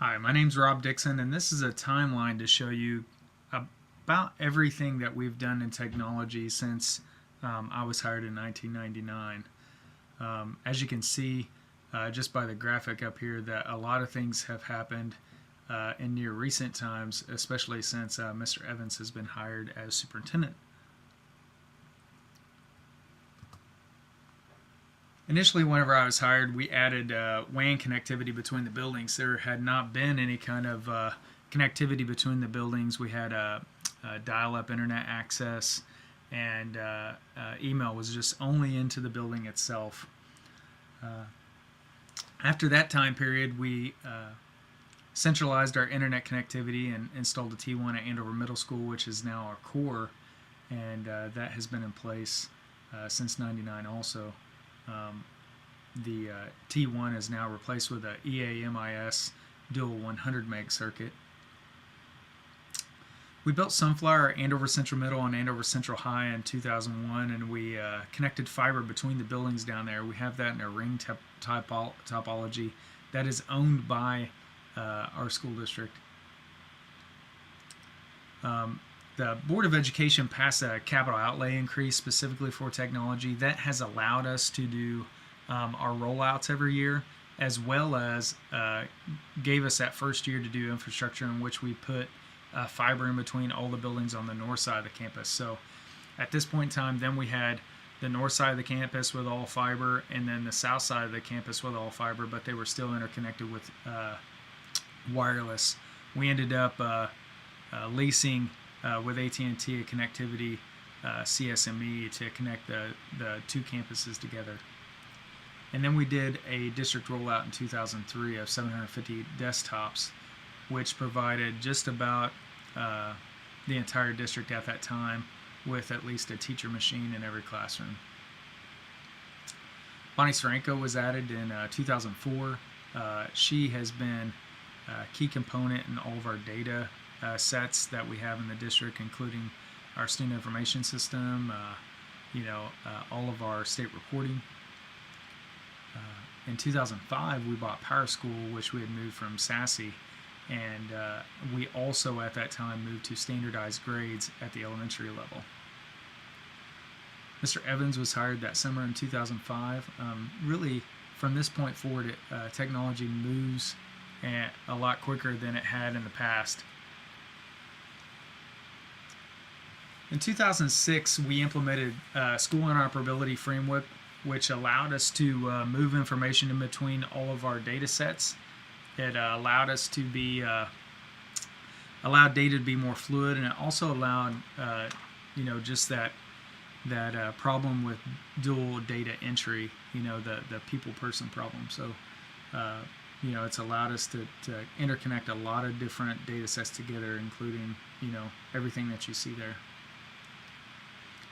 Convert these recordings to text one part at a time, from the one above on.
Hi, my name's Rob Dixon, and this is a timeline to show you about everything that we've done in technology since I was hired in 1999. As you can see, just by the graphic up here, that a lot of things have happened in near recent times, especially since Mr. Evans has been hired as superintendent. Initially, whenever I was hired, we added WAN connectivity between the buildings. There had not been any kind of connectivity between the buildings. We had dial-up internet access, and email was just only into the building itself. After that time period, we centralized our internet connectivity and installed a T1 at Andover Middle School, which is now our core, and that has been in place since '99 also. The T1 is now replaced with a EAMIS dual 100 meg circuit. We built Sunflower at Andover Central Middle and Andover Central High in 2001, and we connected fiber between the buildings down there. We have that in a ring topology that is owned by our school district. The Board of Education passed a capital outlay increase specifically for technology. That has allowed us to do our rollouts every year, as well as gave us that first year to do infrastructure in which we put fiber in between all the buildings on the north side of the campus. So at this point in time, then we had the north side of the campus with all fiber, and then the south side of the campus with all fiber, but they were still interconnected with wireless. We ended up leasing with AT&T a connectivity CSME to connect the two campuses together. And then we did a district rollout in 2003 of 750 desktops, which provided just about the entire district at that time with at least a teacher machine in every classroom. Bonnie Sranko was added in 2004. She has been a key component in all of our data sets that we have in the district, including our student information system, all of our state reporting. In 2005, we bought PowerSchool, which we had moved from SASE, and we also at that time moved to standardized grades at the elementary level. Mr. Evans was hired that summer in 2005. Really, from this point forward, technology moves a lot quicker than it had in the past. In 2006, we implemented School Interoperability Framework, which allowed us to move information in between all of our data sets. It allowed us to allowed data to be more fluid, and it also allowed, just that problem with dual data entry, the people-person problem. So, it's allowed us to interconnect a lot of different data sets together, including, everything that you see there.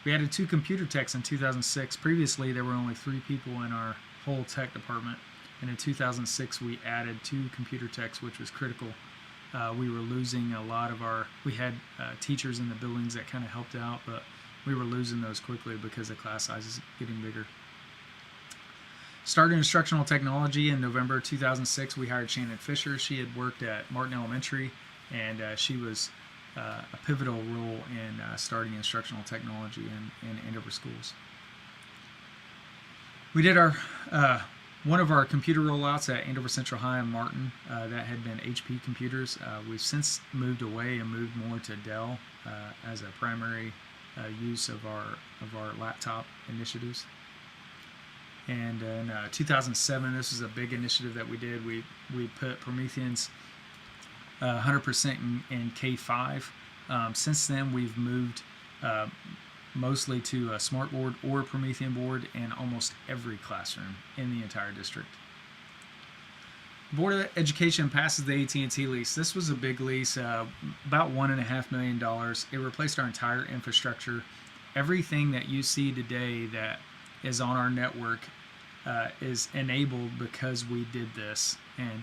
We added 2 computer techs in 2006. Previously, there were only 3 people in our whole tech department. And in 2006, we added 2 computer techs, which was critical. We were losing a lot of we had teachers in the buildings that kind of helped out, but we were losing those quickly because the class size is getting bigger. Started instructional technology in November 2006. We hired Shannon Fisher. She had worked at Martin Elementary, and she was a pivotal role in starting instructional technology in Andover schools. We did one of our computer rollouts at Andover Central High and Martin. That had been HP computers. We've since moved away and moved more to Dell as a primary use of our laptop initiatives. And in 2007, this was a big initiative that we did. We put Prometheans 100% in K5. Since then, we've moved mostly to a smartboard or Promethean board in almost every classroom in the entire district. Board of Education passes the AT&T lease. This was a big lease, about $1.5 million. It replaced our entire infrastructure. Everything that you see today that is on our network is enabled because we did this, and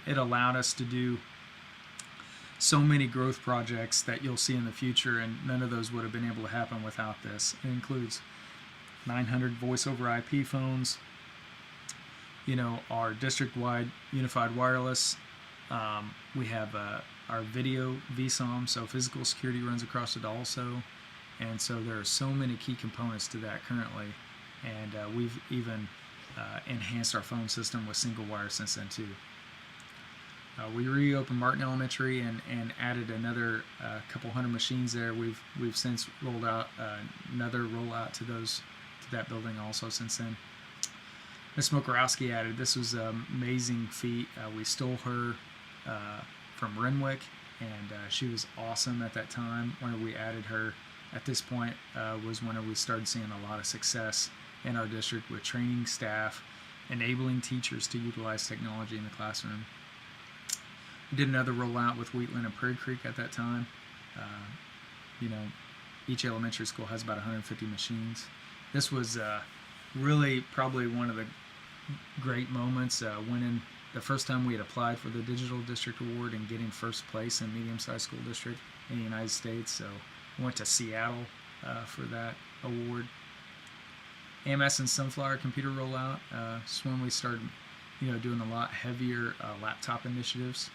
it allowed us to do so many growth projects that you'll see in the future, and none of those would have been able to happen without this. It includes 900 voice over IP phones, our district-wide unified wireless, We have our video VSOM, so physical security runs across it also. And so there are so many key components to that currently. And we've even enhanced our phone system with single wire since then too. We reopened Martin Elementary and added another couple hundred machines there. We've since rolled out another rollout to that building also since then. Miss Mokorowski added, this was an amazing feat. We stole her from Renwick, and she was awesome at that time. When we added her at this point was when we started seeing a lot of success in our district with training staff, enabling teachers to utilize technology in the classroom. We did another rollout with Wheatland and Prairie Creek at that time. Each elementary school has about 150 machines. This was really probably one of the great moments, winning the first time we had applied for the Digital District Award and getting first place in medium-sized school district in the United States. So I went to Seattle for that award. AMS and Sunflower computer rollout. It's when we started, doing a lot heavier laptop initiatives.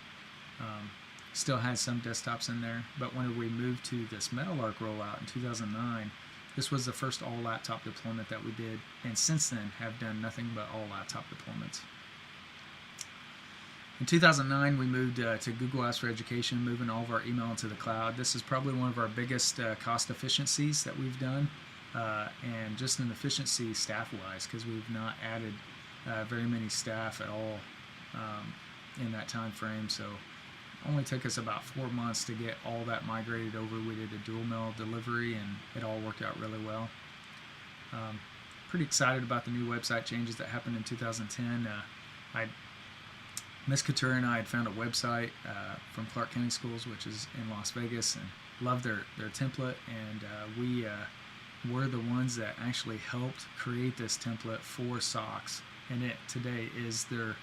Still had some desktops in there, but when we moved to this Meadowlark rollout in 2009, this was the first all laptop deployment that we did, and since then have done nothing but all laptop deployments. In 2009, we moved to Google Apps for Education, moving all of our email into the cloud. This is probably one of our biggest cost efficiencies that we've done, and just an efficiency staff-wise, because we've not added very many staff at all in that time frame. So only took us about 4 months to get all that migrated over. We did a dual mail delivery, and it all worked out really well. Pretty excited about the new website changes that happened in 2010. Miss Couture and I had found a website from Clark County Schools, which is in Las Vegas, and loved their template, and we were the ones that actually helped create this template for SOX, and it today is their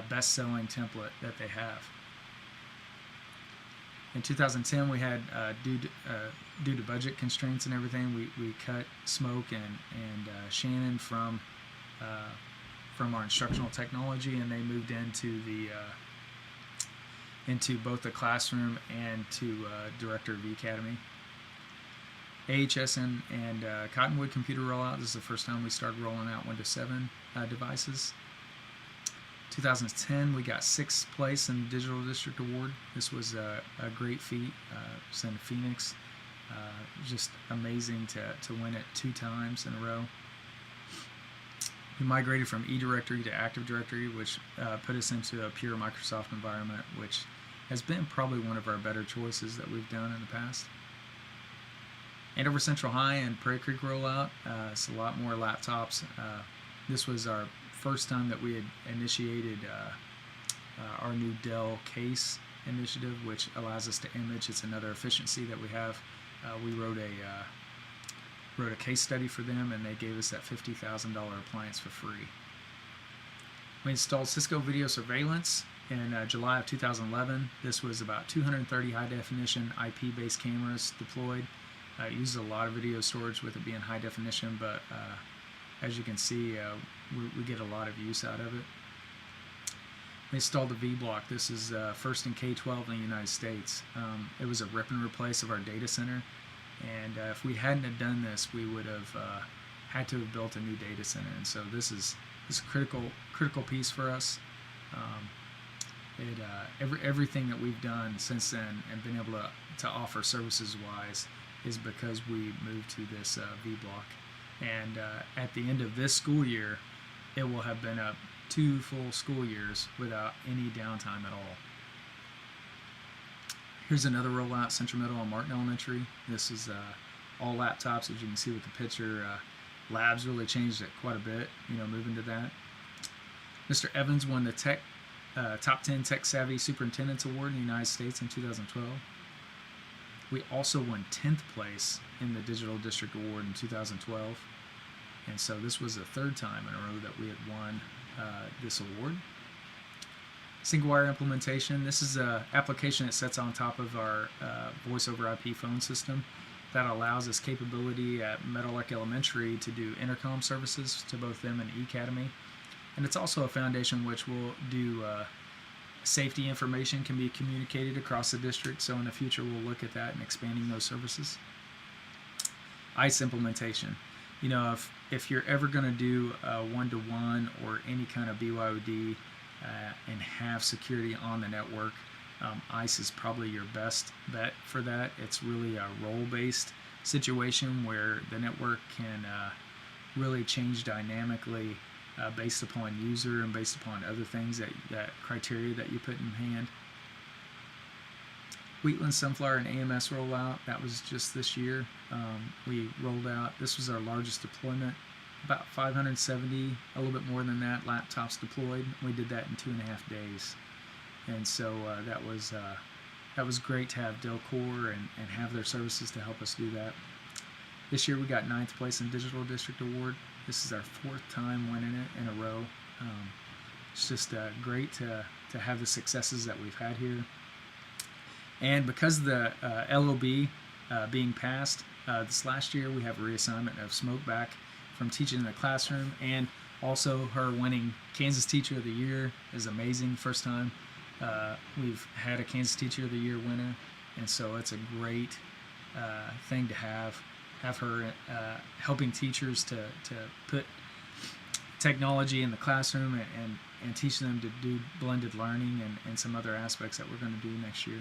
best-selling template that they have. In 2010, we had due to budget constraints and everything, we cut Smoke and Shannon from our instructional technology, and they moved into both the classroom and to Director of Academy. AHS and Cottonwood computer rollout. This is the first time we started rolling out Windows 7 devices. 2010, we got 6th place in the Digital District Award. This was a great feat. It's in Phoenix. Just amazing to win it 2 times in a row. We migrated from eDirectory to Active Directory, which put us into a pure Microsoft environment, which has been probably one of our better choices that we've done in the past. Andover Central High and Prairie Creek rollout. It's a lot more laptops. This was our first time that we had initiated our new Dell case initiative, which allows us to image. It's another efficiency that we have. We wrote a case study for them, and they gave us that $50,000 appliance for free. We installed Cisco Video Surveillance in July of 2011. This was about 230 high-definition IP-based cameras deployed. It uses a lot of video storage with it being high definition, but as you can see, we get a lot of use out of it. We installed the vBlock. This is first in K-12 in the United States. It was a rip and replace of our data center, and if we hadn't have done this, we would have had to have built a new data center. And so this is a critical piece for us. Everything that we've done since then and been able to offer services wise is because we moved to this vBlock. And at the end of this school year, it will have been up 2 full school years without any downtime at all. Here's another rollout, Central Middle and Martin Elementary. This is all laptops, as you can see with the picture. Labs really changed it quite a bit, moving to that. Mr. Evans won the Top 10 Tech Savvy Superintendents Award in the United States in 2012. We also won 10th place in the Digital District Award in 2012. And so this was the 3rd time in a row that we had won this award. Single wire implementation. This is an application that sits on top of our voice over IP phone system that allows us capability at Meadowlark Elementary to do intercom services to both them and Academy. And it's also a foundation which will do safety information can be communicated across the district. So in the future, we'll look at that and expanding those services. ICE implementation. You know, if you're ever going to do a one-to-one or any kind of BYOD and have security on the network, ICE is probably your best bet for that. It's really a role-based situation where the network can really change dynamically based upon user and based upon other things that criteria that you put in hand. Wheatland Sunflower and AMS rollout, that was just this year. We rolled out, this was our largest deployment, about 570, a little bit more than that, laptops deployed. We did that in 2.5 days. And so that was great to have Delcor and have their services to help us do that. This year we got 9th place in Digital District Award. This is our 4th time winning it in a row. It's just great to have the successes that we've had here. And because of the LOB being passed this last year, we have a reassignment of Smoke back from teaching in the classroom, and also her winning Kansas Teacher of the Year is amazing. First time we've had a Kansas Teacher of the Year winner, and so it's a great thing to have her helping teachers to put technology in the classroom and teaching them to do blended learning and some other aspects that we're going to do next year.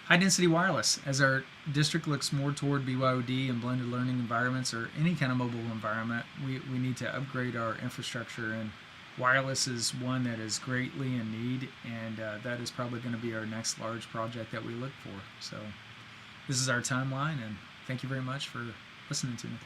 High density wireless. As our district looks more toward BYOD and blended learning environments or any kind of mobile environment, we need to upgrade our infrastructure, and wireless is one that is greatly in need, and that is probably going to be our next large project that we look for. So this is our timeline, and thank you very much for listening to me.